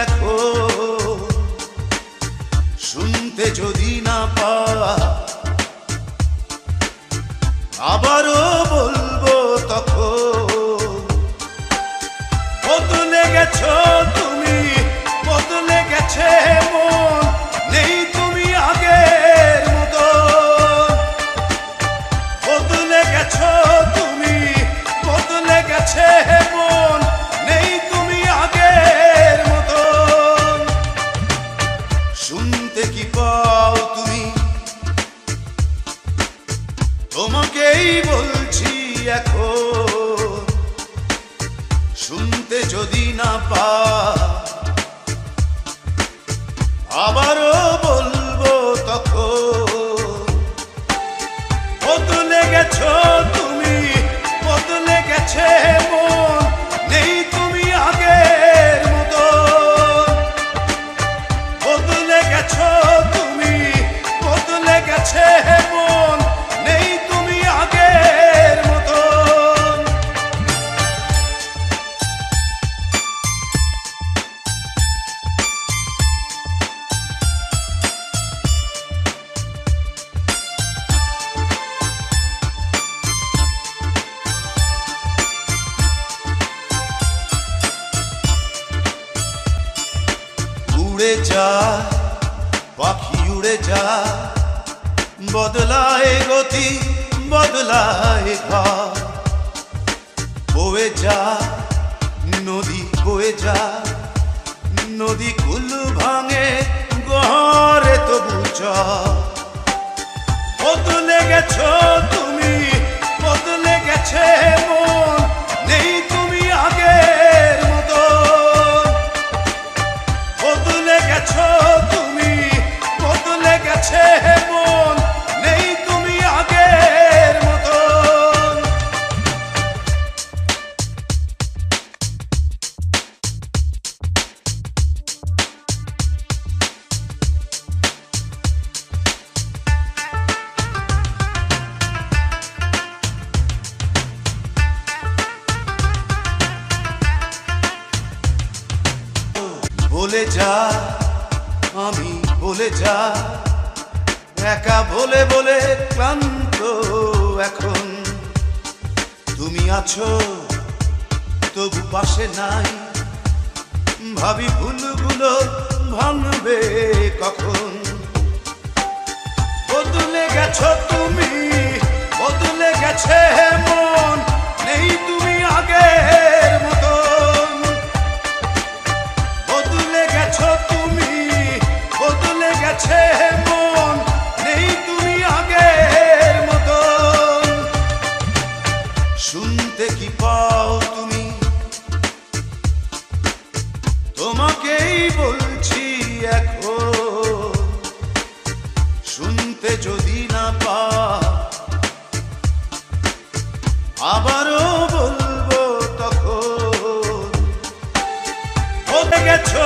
এখন শুনতে যদি না পা আবারও বলবো তখন বদলে গেছো তুমি, বদলে গেছে মন, নেই তুমি আগের মতো। বদলে গেছো তুমি, বদলে গেছে মন, নেই তুমি আগের মতো। শুনতে কি পাও তুমি, তোমাকেই বলছি এখন শুনতে যদি না পা আবারও বলবো তখন বদলে গেছো তুমি, বদলে গেছে মন, নেই তুমি আগের মতো। বদলে গেছো তুমি, বদলে গেছে মন, নেই তুমি আগের মতো। উড়ে যা পাখি উড়ে যা, বদলায় গতি বদলায় ঘর। বয়ে যা নদী বয়ে যা, নদী কুল ভাঙে গহরে তবু চর। বদলে গেছো তুমি, বদলে গেছে মন, নেই তুমি আগের মতো। বদলে গেছো তুমি, বদলে গেছে মন, নেই তুমি আগের মতো। বলে যা আমি বলে যা, একা বলে বলে ক্লান্ত এখন। তুমি আছো তবু পাশে নাই, ভাবি ভুলগুলো ভাঙবে কখন। বদলে গেছো তুমি, বদলে গেছে মন, নেই তুমি আগের মতন। বদলে গেছো তুমি, বদলে গেছে মন, নেই তুমি আগের মতন। শুনতে কি পাও তুমি, তোমাকেই বলছি এখন শুনতে যদি না পা আবারও বলবো তখন বদলে গেছো।